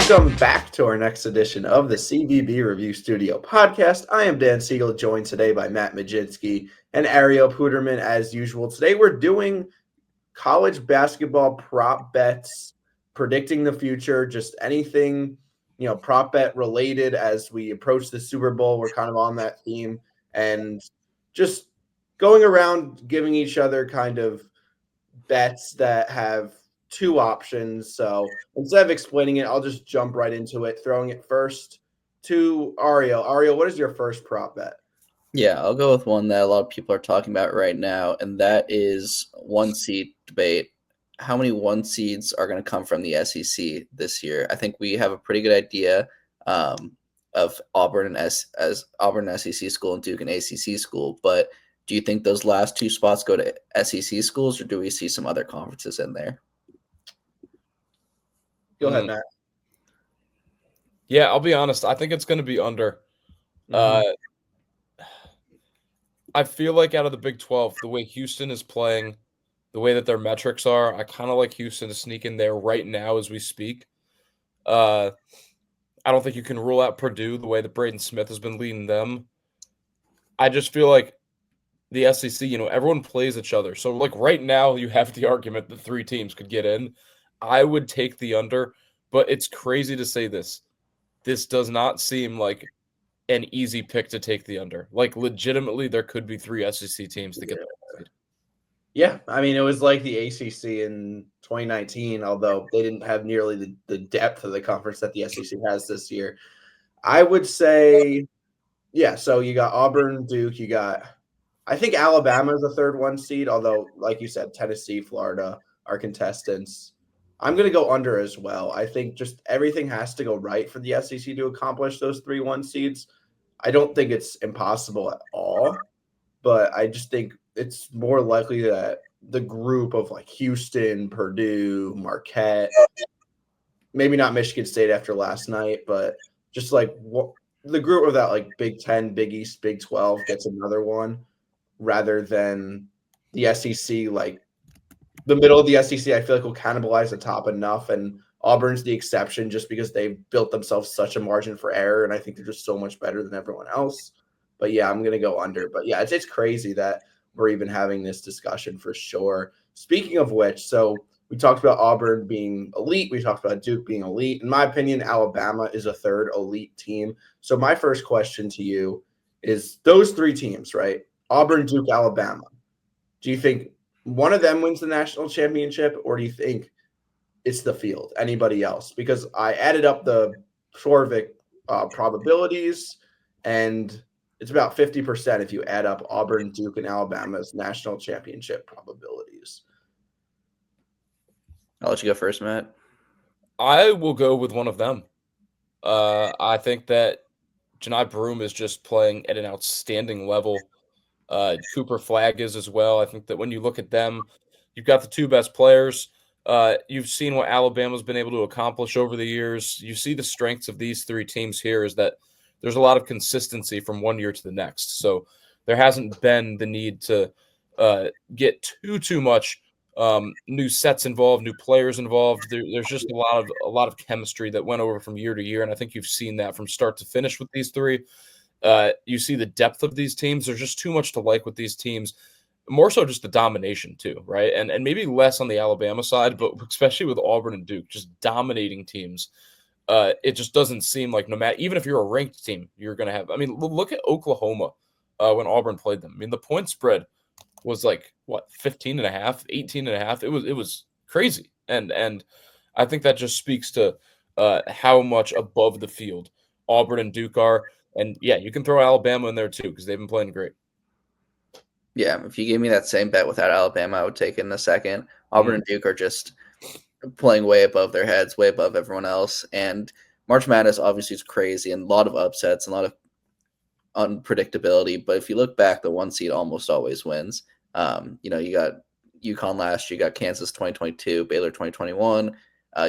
Welcome back to our next edition of the CVB Review Studio podcast. I am Dan Siegel, joined today by Matt Mlodzinski and Ariel Puterman as usual. Today we're doing college basketball prop bets, predicting the future, just anything, prop bet related as we approach the Super Bowl. We're kind of on that theme and just going around giving each other kind of bets that have two options. So instead of explaining it, I'll just jump right into it, throwing it first to Ariel. Ariel, what is your first prop bet? Yeah, I'll go with one that a lot of people are talking about right now, and that is one seed debate. How many one seeds are going to come from the SEC this year? I think we have a pretty good idea of Auburn as Auburn SEC school and Duke and ACC school, but do you think those last two spots go to SEC schools, or do we see some other conferences in there? Go ahead, Matt. Yeah, I'll be honest. I think it's going to be under. I feel like out of the Big 12, the way Houston is playing, the way that their metrics are, I kind of like Houston to sneak in there right now as we speak. I don't think you can rule out Purdue the way that Braden Smith has been leading them. I just feel like the SEC, everyone plays each other. So, right now, you have the argument that three teams could get in. I would take the under, but it's crazy to say this. This does not seem like an easy pick to take the under. Legitimately, there could be three SEC teams to get the Yeah, I mean, it was like the ACC in 2019, although they didn't have nearly the depth of the conference that the SEC has this year. I would say, yeah, so you got Auburn, Duke, I think Alabama is the third one seed, although, like you said, Tennessee, Florida are contestants. I'm going to go under as well. I think just everything has to go right for the SEC to accomplish those 3-1 seeds. I don't think it's impossible at all, but I just think it's more likely that the group of Houston, Purdue, Marquette, maybe not Michigan State after last night, but just the group of that Big 10, Big East, Big 12 gets another one rather than the SEC. The middle of the SEC, I feel like will cannibalize the top enough, and Auburn's the exception just because they've built themselves such a margin for error, and I think they're just so much better than everyone else. But yeah, I'm going to go under. But yeah, it's crazy that we're even having this discussion for sure. Speaking of which, so we talked about Auburn being elite. We talked about Duke being elite. In my opinion, Alabama is a third elite team. So my first question to you is those three teams, right? Auburn, Duke, Alabama. Do you think one of them wins the national championship, or do you think it's the field? Anybody else? Because I added up the Shorvik probabilities, and it's about 50% if you add up Auburn, Duke, and Alabama's national championship probabilities. I'll let you go first, Matt. I will go with one of them. I think that Janai Broome is just playing at an outstanding level. Cooper Flagg is as well. I think that when you look at them, you've got the two best players. You've seen what Alabama's been able to accomplish over the years. You see the strengths of these three teams here is that there's a lot of consistency from one year to the next. So there hasn't been the need to get too much new sets involved, new players involved. There's just a lot of chemistry that went over from year to year, and I think you've seen that from start to finish with these three. You see the depth of these teams. There's just too much to like with these teams. More so just the domination too, right? And maybe less on the Alabama side, but especially with Auburn and Duke, just dominating teams. It just doesn't seem like no matter, even if you're a ranked team, you're going to have. I mean, look at Oklahoma when Auburn played them. I mean, the point spread was 15 and a half, 18 and a half. It was crazy. And I think that just speaks to how much above the field Auburn and Duke are. And yeah, you can throw Alabama in there too because they've been playing great. Yeah, if you gave me that same bet without Alabama, I would take it in a second. Auburn and Duke are just playing way above their heads, way above everyone else. And March Madness obviously is crazy and a lot of upsets and a lot of unpredictability. But if you look back, the one seed almost always wins. You got UConn last year, you got Kansas 2022, Baylor 2021,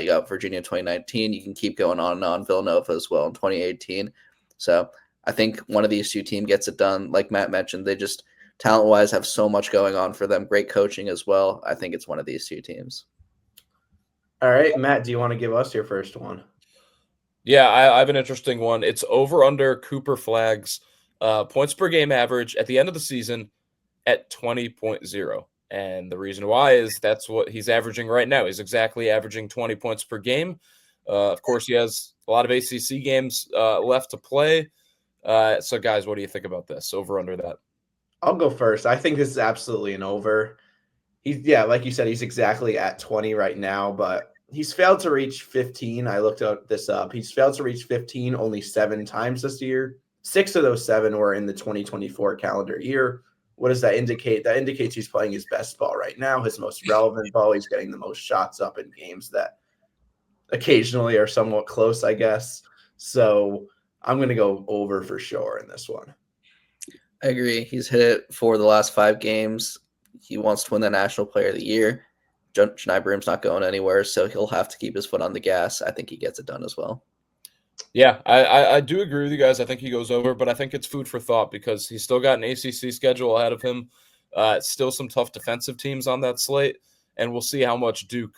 you got Virginia 2019. You can keep going on and on. Villanova as well in 2018. So I think one of these two teams gets it done. Like Matt mentioned, they just talent-wise have so much going on for them. Great coaching as well. I think it's one of these two teams. All right, Matt, do you want to give us your first one? Yeah, I have an interesting one. It's over under Cooper Flag's points per game average at the end of the season at 20.0. And the reason why is that's what he's averaging right now. He's exactly averaging 20 points per game. Of course, he has a lot of ACC games left to play. So, guys, what do you think about this? Over under that? I'll go first. I think this is absolutely an over. Yeah, like you said, he's exactly at 20 right now, but he's failed to reach 15. I looked this up. He's failed to reach 15 only 7 times this year. 6 of those 7 were in the 2024 calendar year. What does that indicate? That indicates he's playing his best ball right now, his most relevant ball. He's getting the most shots up in games that occasionally are somewhat close, I guess. So I'm going to go over for sure in this one. I agree. He's hit it for the last 5 games. He wants to win the National Player of the Year. Janai Broom's not going anywhere, so he'll have to keep his foot on the gas. I think he gets it done as well. Yeah, I do agree with you guys. I think he goes over, but I think it's food for thought because he's still got an ACC schedule ahead of him. Still some tough defensive teams on that slate, and we'll see how much Duke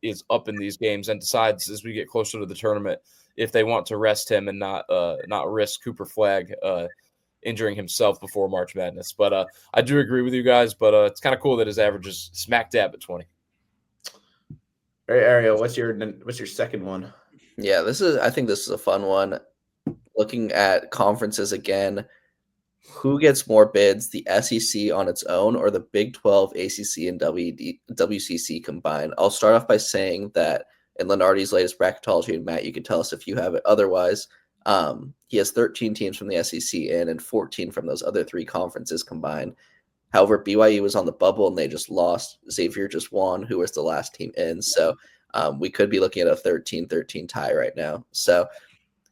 is up in these games and decides as we get closer to the tournament if they want to rest him and not risk Cooper Flagg injuring himself before March Madness. But I do agree with you guys, but it's kind of cool that his average is smack dab at 20. All right, Ariel, what's your second one? Yeah, I think this is a fun one. Looking at conferences again, who gets more bids, the SEC on its own or the Big 12, ACC, and WCC combined? I'll start off by saying that in Lenardi's latest bracketology, and Matt, you can tell us if you have it otherwise, he has 13 teams from the SEC in and 14 from those other 3 conferences combined. However, BYU was on the bubble and they just lost. Xavier just won, who was the last team in. So we could be looking at a 13-13 tie right now. So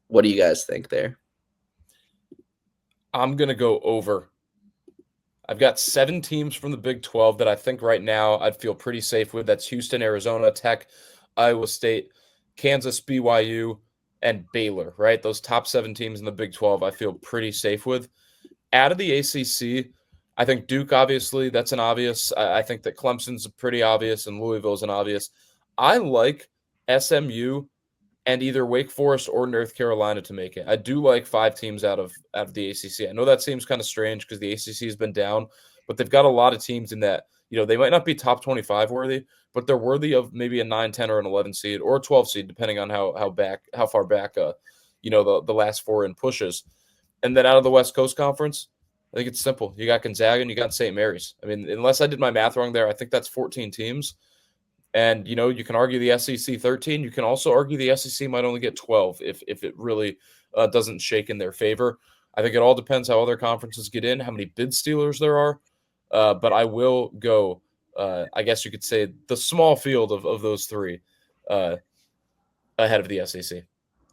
what do you guys think there? I'm going to go over. I've got 7 teams from the Big 12 that I think right now I'd feel pretty safe with. That's Houston, Arizona, Tech, Iowa State, Kansas, BYU, and Baylor, right? Those top 7 teams in the Big 12 I feel pretty safe with. Out of the ACC, I think Duke, obviously, that's an obvious. I think that Clemson's pretty obvious and Louisville's an obvious. I like SMU and either Wake Forest or North Carolina to make it. I do like 5 teams out of the ACC. I know that seems kind of strange because the ACC has been down, but they've got a lot of teams in that, they might not be top 25 worthy, but they're worthy of maybe a 9, 10, or an 11 seed or a 12 seed, depending on how far back, the last 4 in pushes. And then out of the West Coast Conference, I think it's simple. You got Gonzaga and you got St. Mary's. I mean, unless I did my math wrong there, I think that's 14 teams. And, you can argue the SEC 13. You can also argue the SEC might only get 12 if it really doesn't shake in their favor. I think it all depends how other conferences get in, how many bid stealers there are. But I will go, I guess you could say, the small field of those 3 ahead of the SEC.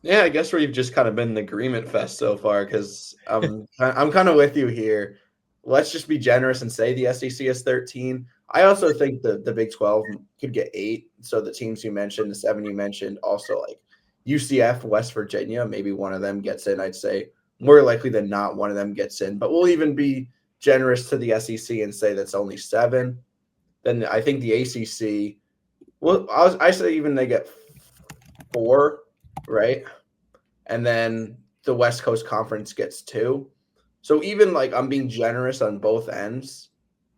Yeah, I guess we've just kind of been an agreement fest so far because I'm kind of with you here. Let's just be generous and say the SEC is 13. I also think the Big 12 could get 8. So the teams you mentioned, the 7 you mentioned, also like UCF, West Virginia, maybe one of them gets in. I'd say more likely than not one of them gets in. But we'll even be generous to the SEC and say that's only 7. Then I think the ACC, well, I say even they get 4, right? And then the West Coast Conference gets 2. So even like I'm being generous on both ends,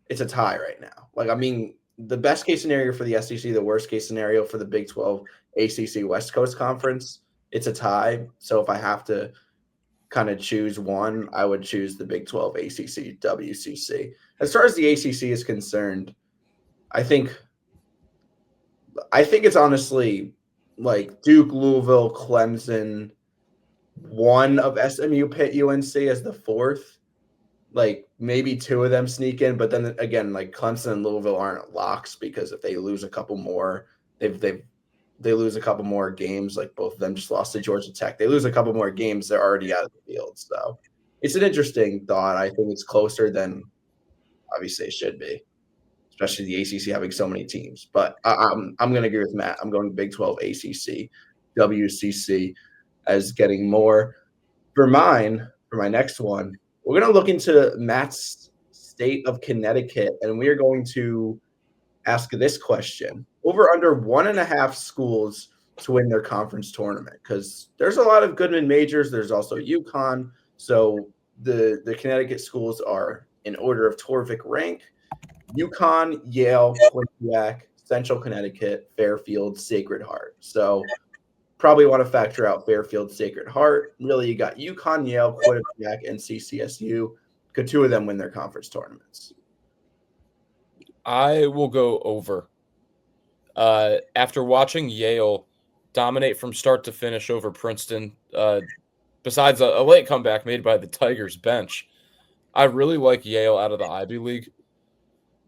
it's a tie right now. Like, I mean, the best case scenario for the SEC, the worst case scenario for the Big 12 ACC West Coast Conference, it's a tie. So if I have to kind of choose one, I would choose the Big 12 ACC WCC. As far as the ACC is concerned, I think it's honestly like Duke, Louisville, Clemson, one of SMU, Pitt, UNC as the 4th. Like maybe 2 of them sneak in, but then again, like Clemson and Louisville aren't locks because if they lose a couple more, they lose a couple more games. Like both of them just lost to Georgia Tech. They lose a couple more games, they're already out of the field. So it's an interesting thought. I think it's closer than obviously it should be, especially the ACC having so many teams. But I'm going to agree with Matt. I'm going Big 12 ACC, WCC as getting more. For my next one, we're going to look into Matt's state of Connecticut, and we are going to ask this question. Over under 1.5 schools to win their conference tournament, because there's a lot of good mid-majors. There's also UConn. So the Connecticut schools are in order of Torvik rank: UConn, Yale, Quinnipiac, Central Connecticut, Fairfield, Sacred Heart. So probably want to factor out Fairfield, Sacred Heart. Really, you got UConn, Yale, Quinnipiac, and CCSU. Could two of them win their conference tournaments? I will go over. After watching Yale dominate from start to finish over Princeton, besides a late comeback made by the Tigers bench, I really like Yale out of the Ivy League.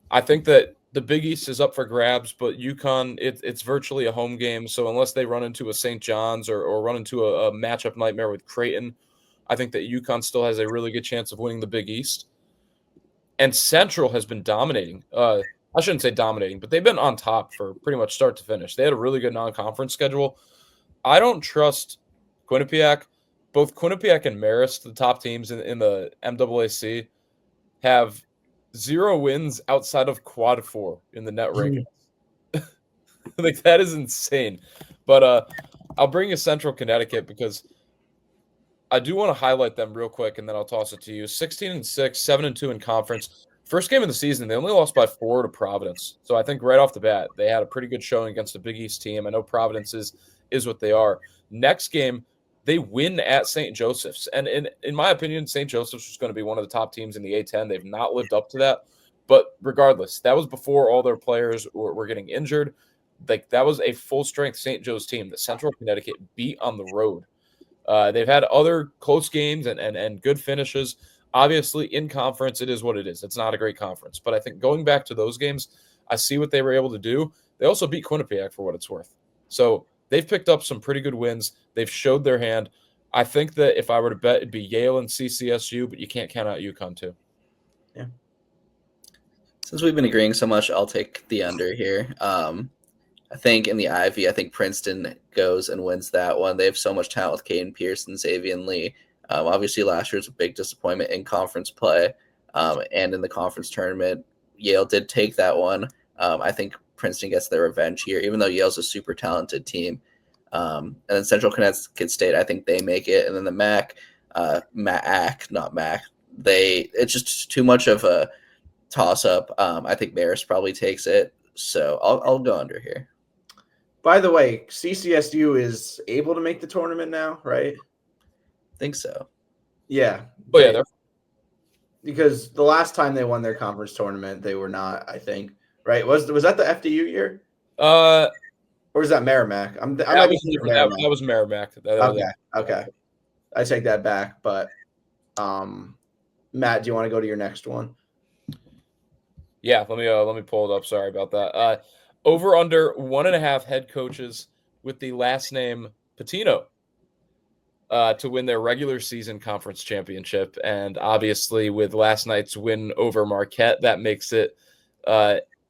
I think that the Big East is up for grabs, but UConn, it's virtually a home game. So unless they run into a St. John's or run into a matchup nightmare with Creighton, I think that UConn still has a really good chance of winning the Big East. And Central has been dominating. I shouldn't say dominating, but they've been on top for pretty much start to finish. They had a really good non-conference schedule. I don't trust Quinnipiac. Both Quinnipiac and Marist, the top teams in the MAAC, have 0 wins outside of quad 4 in the net rankings. Like, that is insane. But I'll bring you Central Connecticut because I do want to highlight them real quick, and then I'll toss it to you. 16-6, 7-2 in conference. First game of the season, they only lost by 4 to Providence. So I think right off the bat, they had a pretty good showing against the Big East team. I know Providence is what they are. Next game, they win at St. Joseph's. And in my opinion, St. Joseph's was going to be one of the top teams in the A-10. They've not lived up to that. But regardless, that was before all their players were getting injured. Like, that was a full-strength St. Joe's team that Central Connecticut beat on the road. They've had other close games and good finishes. Obviously, in conference, it is what it is. It's not a great conference. But I think going back to those games, I see what they were able to do. They also beat Quinnipiac for what it's worth. So they've picked up some pretty good wins. They've showed their hand. I think that if I were to bet, it'd be Yale and CCSU, but you can't count out UConn too. Yeah. Since we've been agreeing so much, I'll take the under here. I think in the Ivy, I think Princeton goes and wins that one. They have so much talent with Caden Pearson, Xavier Lee. Obviously, last year was a big disappointment in conference play and in the conference tournament. Yale did take that one. I think Princeton gets their revenge here, even though Yale's a super talented team. And then Central Connecticut State, I think they make it. And then the MAC, it's just too much of a toss-up. I think Marist probably takes it. So I'll go under here. By the way, CCSU is able to make the tournament now, right? I think so. Yeah. Oh, yeah. Because the last time they won their conference tournament, they were not, I think. Right? Was that the FDU year? Or was that Merrimack? That was Merrimack. Okay. I take that back. But Matt, do you want to go to your next one? Yeah, let me pull it up. Sorry about that. Over under 1.5 head coaches with the last name Pitino to win their regular season conference championship. And obviously with last night's win over Marquette, that makes it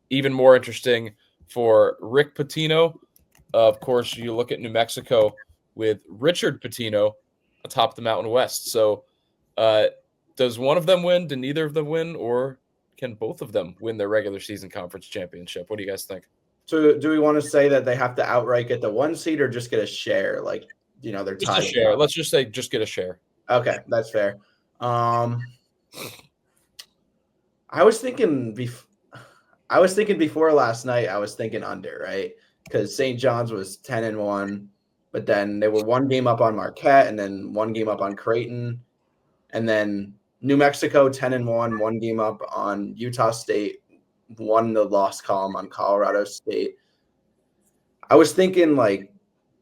even more interesting for Rick Pitino. Of course, you look at New Mexico with Richard Pitino atop the Mountain West. So does one of them win? Do neither of them win? Or can both of them win their regular season conference championship? What do you guys think? So do we want to say that they have to outright get the 1 seed or just get a share? Like, they're just tied. A share. Let's just say just get a share. Okay, that's fair. I was thinking before last night, I was thinking under, right? Because St. John's was 10-1, but then they were 1 game up on Marquette and then 1 game up on Creighton. And then New Mexico 10-1, 1 game up on Utah State, won the loss column on Colorado State. I was thinking like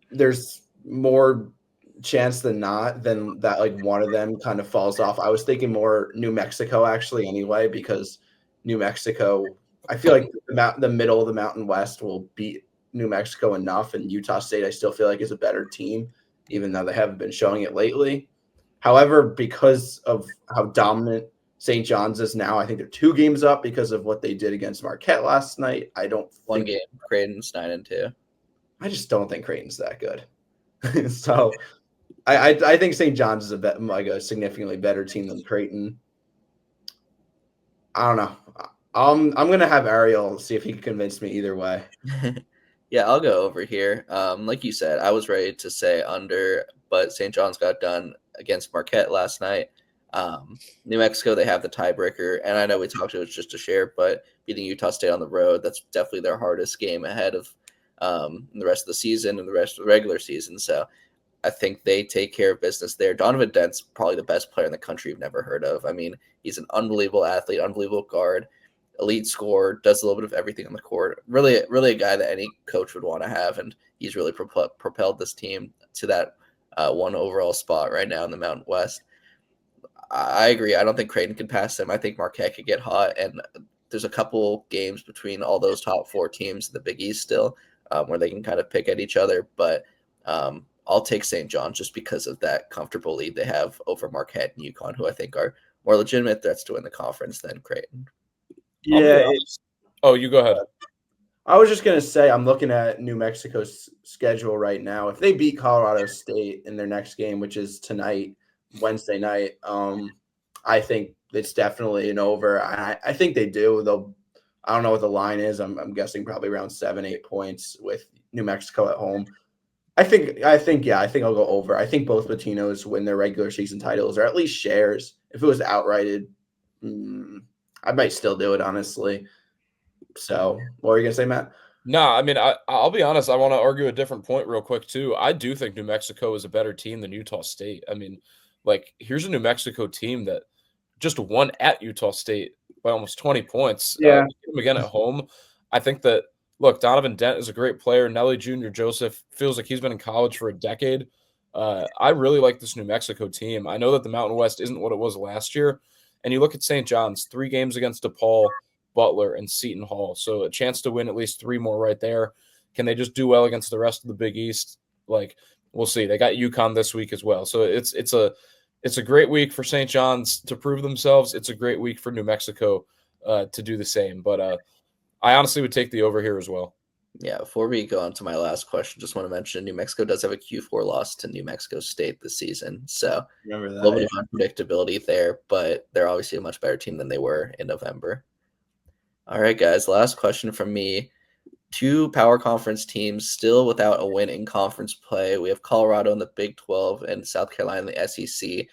there's more chance than not than that like one of them kind of falls off. I was thinking more New Mexico actually anyway, because New Mexico, I feel like the middle of the Mountain West will beat New Mexico enough, and Utah State I still feel like is a better team, even though they haven't been showing it lately. However, because of how dominant St. John's is now, I think they're 2 games up because of what they did against Marquette last night. I don't think 1 game. Creighton's 9-2. I just don't think Creighton's that good. So I think St. John's is a significantly better team than Creighton. I don't know. I'm gonna have Ariel see if he can convince me either way. Yeah, I'll go over here. Like you said, I was ready to say under, but St. John's got done against Marquette last night. New Mexico, they have the tiebreaker, and I know we talked, it was just a share, but beating Utah State on the road, that's definitely their hardest game ahead of the rest of the season and the rest of the regular season. So I think they take care of business there. Donovan Dent's probably the best player in the country you've never heard of. I mean, he's an unbelievable athlete, unbelievable guard, elite scorer, does a little bit of everything on the court. Really, really a guy that any coach would want to have, and he's really propelled this team to that one overall spot right now in the Mountain West. I agree. I don't think Creighton can pass them. I think Marquette could get hot, and there's a couple games between all those top four teams in the Big East still, where they can kind of pick at each other. But I'll take St. John's just because of that comfortable lead they have over Marquette and UConn, who I think are more legitimate threats to win the conference than Creighton. Yeah. Oh, you go ahead. I was just going to say, I'm looking at New Mexico's schedule right now. If they beat Colorado State in their next game, which is tonight, Wednesday night, I think it's definitely an over. I think they do, though. I don't know what the line is. I'm guessing probably around 7-8 points with New Mexico at home. I think I'll go over. I think both Latinos win their regular season titles, or at least shares. If it was outrighted, I might still do it, honestly. So, what were you gonna say, Matt? No, I mean, I'll be honest. I want to argue a different point real quick too. I do think New Mexico is a better team than Utah State. I mean, like, here's a New Mexico team that just won at Utah State by almost 20 points. Yeah. Again at home. I think that, look, Donovan Dent is a great player. Nelly Jr. Joseph feels like he's been in college for a decade. I really like this New Mexico team. I know that the Mountain West isn't what it was last year. And you look at St. John's, 3 games against DePaul, Butler, and Seton Hall. So a chance to win at least 3 more right there. Can they just do well against the rest of the Big East? Like, we'll see. They got UConn this week as well. So it's a great week for St. John's to prove themselves. It's a great week for New Mexico to do the same. But I honestly would take the over here as well. Yeah, before we go on to my last question, just want to mention New Mexico does have a Q4 loss to New Mexico State this season. So Remember that, a little bit of unpredictability there, but they're obviously a much better team than they were in November. All right, guys, last question from me. 2 power conference teams still without a win in conference play. We have Colorado in the Big 12 and South Carolina in the SEC.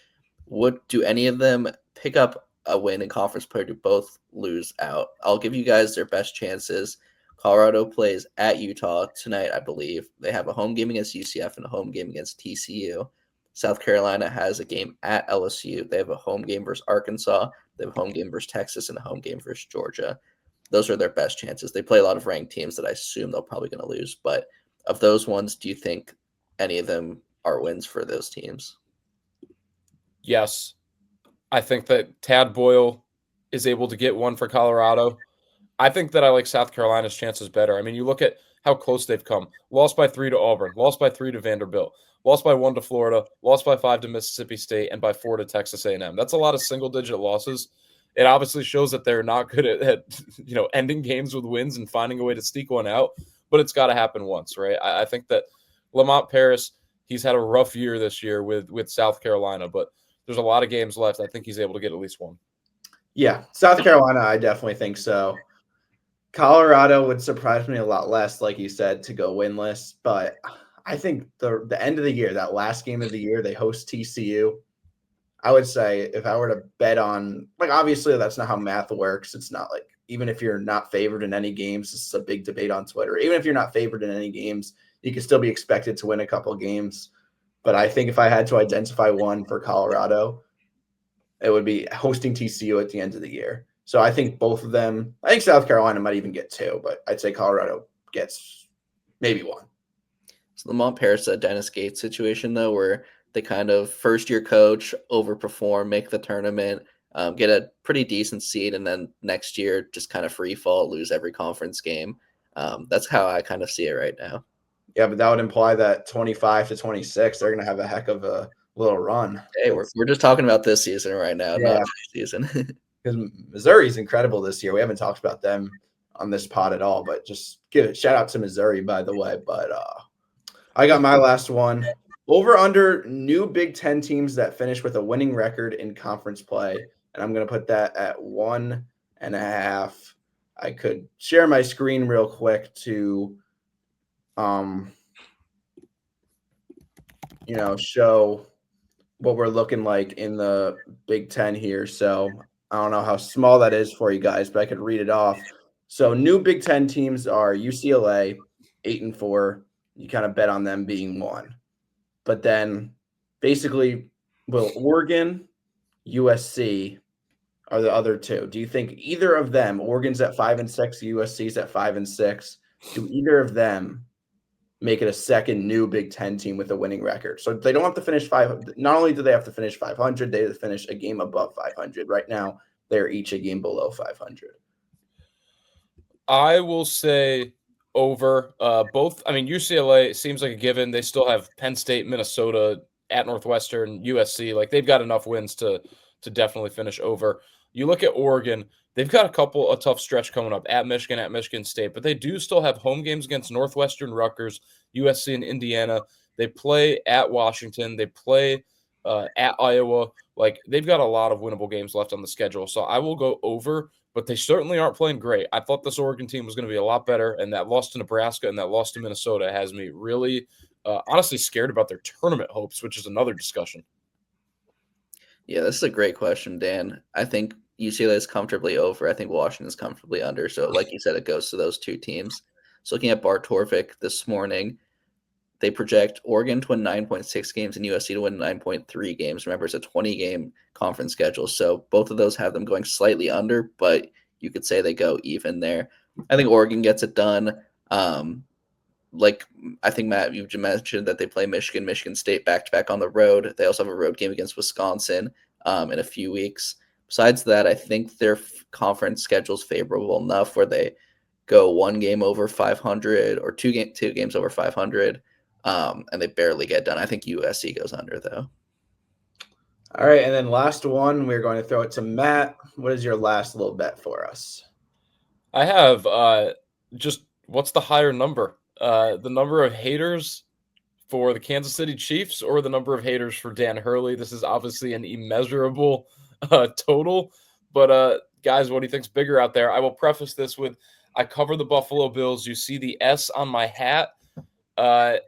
Do any of them pick up a win in conference play, or do both lose out? I'll give you guys their best chances. Colorado plays at Utah tonight, I believe. They have a home game against UCF and a home game against TCU. South Carolina has a game at LSU. They have a home game versus Arkansas. They have a home game versus Texas and a home game versus Georgia. Those are their best chances. They play a lot of ranked teams that I assume they're probably going to lose. But of those ones, do you think any of them are wins for those teams? Yes. I think that Tad Boyle is able to get one for Colorado. I think that I like South Carolina's chances better. I mean, you look at how close they've come. Lost by 3 to Auburn, lost by 3 to Vanderbilt, lost by 1 to Florida, lost by 5 to Mississippi State, and by 4 to Texas A&M. That's a lot of single-digit losses. It obviously shows that they're not good at ending games with wins and finding a way to sneak one out, but it's got to happen once, right? I think that Lamont Paris, he's had a rough year this year with South Carolina, but there's a lot of games left. I think he's able to get at least one. Yeah, South Carolina, I definitely think so. Colorado would surprise me a lot less, like you said, to go winless. But I think the end of the year, that last game of the year, they host TCU. I would say if I were to bet on, like, obviously that's not how math works. It's not like, even if you're not favored in any games, this is a big debate on Twitter. Even if you're not favored in any games, you can still be expected to win a couple games. But I think if I had to identify one for Colorado, it would be hosting TCU at the end of the year. So I think both of them, I think South Carolina might even get 2, but I'd say Colorado gets maybe 1. So Lamont Paris, a Dennis Gates situation, though, where they kind of first-year coach, overperform, make the tournament, get a pretty decent seed, and then next year just kind of free fall, lose every conference game. That's how I kind of see it right now. Yeah, but that would imply that 25 to 26, they're going to have a heck of a little run. Hey, we're just talking about this season right now, Yeah. not next season. Because Missouri's incredible this year. We haven't talked about them on this pod at all, but just give a shout out to Missouri, by the way. But I got my last one. Over under new Big Ten teams that finish with a winning record in conference play. And I'm going to put that at 1.5. I could share my screen real quick to um, show what we're looking like in the Big Ten here. So I don't know how small that is for you guys, but I could read it off. So new Big Ten teams are UCLA, 8-4. You kind of bet on them being one. But then basically, Oregon, USC are the other two. Do you think either of them, Oregon's at 5-6, USC's at 5-6, do either of them make it a second new Big Ten team with a winning record? So they don't have to finish not only do they have to finish 500, they have to finish a game above 500. Right now, they're each a game below 500. I will say over both. I mean, UCLA seems like a given. They still have Penn State, Minnesota, at Northwestern, USC. Like they've got enough wins to definitely finish over. You look at Oregon, they've got a tough stretch coming up at Michigan State, but they do still have home games against Northwestern, Rutgers, USC, and Indiana. They play at Washington. They play at Iowa. Like they've got a lot of winnable games left on the schedule. So I will go over, but they certainly aren't playing great. I thought this Oregon team was going to be a lot better, and that loss to Nebraska and that loss to Minnesota has me really honestly scared about their tournament hopes, which is another discussion. Yeah, this is a great question, Dan. I think UCLA is comfortably over. I think Washington is comfortably under. So, like you said, it goes to those two teams. So, looking at Bart Torvik this morning, they project Oregon to win 9.6 games and USC to win 9.3 games. Remember, it's a 20-game conference schedule. So, both of those have them going slightly under, but you could say they go even there. I think Oregon gets it done. Like I think, Matt, you mentioned that they play Michigan State back-to-back on the road. They also have a road game against Wisconsin in a few weeks. Besides that, I think their conference schedule is favorable enough where they go one game over 500 or two games over 500, and they barely get done. I think USC goes under, though. All right, and then last one, we're going to throw it to Matt. What is your last little bet for us? I have just what's the higher number? The number of haters for the Kansas City Chiefs or the number of haters for Dan Hurley? This is obviously an immeasurable total, but guys, what do you think's bigger out there? I will preface this with I cover the Buffalo Bills. You see the S on my hat. I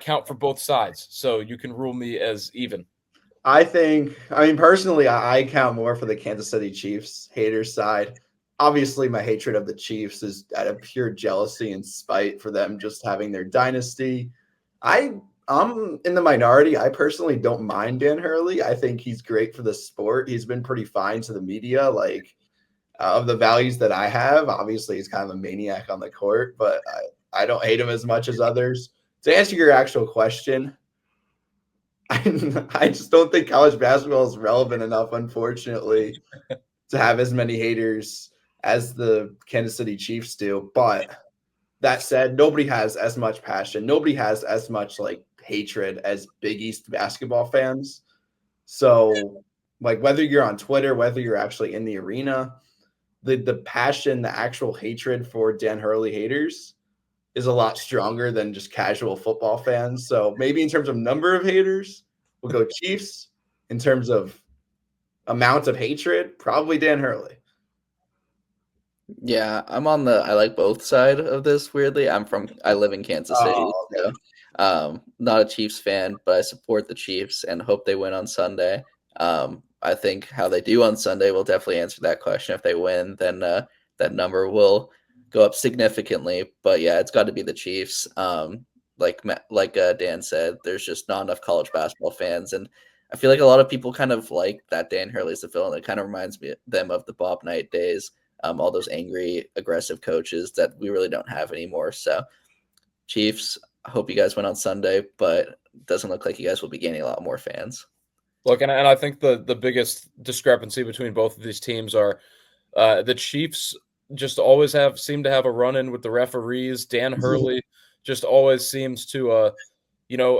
count for both sides, so you can rule me as even. Personally, I count more for the Kansas City Chiefs haters side. Obviously, my hatred of the Chiefs is out of pure jealousy and spite for them just having their dynasty. I'm in the minority. I personally don't mind Dan Hurley. I think he's great for the sport. He's been pretty fine to the media. Like of the values that I have, obviously he's kind of a maniac on the court, but I don't hate him as much as others. To answer your actual question, I just don't think college basketball is relevant enough, unfortunately, to have as many haters as the Kansas City Chiefs do. But that said, nobody has as much passion. Nobody has as much like hatred as Big East basketball fans. So, like whether you're on Twitter, whether you're actually in the arena, the passion, the actual hatred for Dan Hurley haters is a lot stronger than just casual football fans. So maybe in terms of number of haters, we'll go Chiefs. In terms of amount of hatred, probably Dan Hurley. Yeah, I like both side of this, weirdly. I live in Kansas City, okay. so not a Chiefs fan, but I support the Chiefs and hope they win on Sunday. I think how they do on Sunday will definitely answer that question. If they win, then that number will go up significantly. But yeah, it's got to be the Chiefs. Like Dan said, there's just not enough college basketball fans, and I feel like a lot of people kind of like that Dan Hurley's the villain. It kind of reminds them of the Bob Knight days. All those angry, aggressive coaches that we really don't have anymore. So, Chiefs, I hope you guys win on Sunday, but it doesn't look like you guys will be gaining a lot more fans. Look, and I think the biggest discrepancy between both of these teams are the Chiefs just always seem to have a run-in with the referees. Dan Hurley just always seems to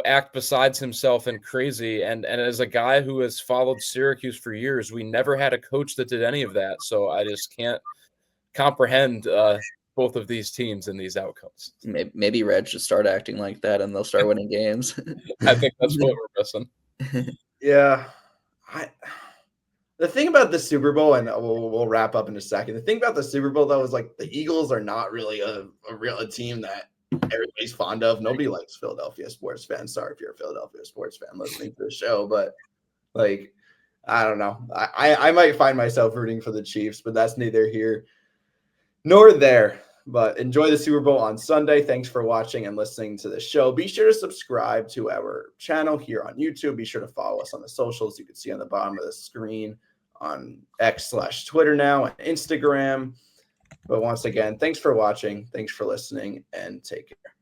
act besides himself and crazy. And as a guy who has followed Syracuse for years, we never had a coach that did any of that. So I just can't comprehend both of these teams and these outcomes. Maybe Reg should start acting like that and they'll start winning games. I think that's what we're missing. Yeah. The thing about the Super Bowl, and we'll wrap up in a second. The thing about the Super Bowl, though, is like the Eagles are not really a real team that everybody's fond of. Nobody likes Philadelphia sports fans. Sorry if you're a Philadelphia sports fan listening to the show, but like, I don't know. I might find myself rooting for the Chiefs, but that's neither here nor there. But enjoy the Super Bowl on Sunday. Thanks for watching and listening to the show. Be sure to subscribe to our channel here on YouTube. Be sure to follow us on the socials. You can see on the bottom of the screen on X/Twitter now and Instagram. But once again, thanks for watching. Thanks for listening, and take care.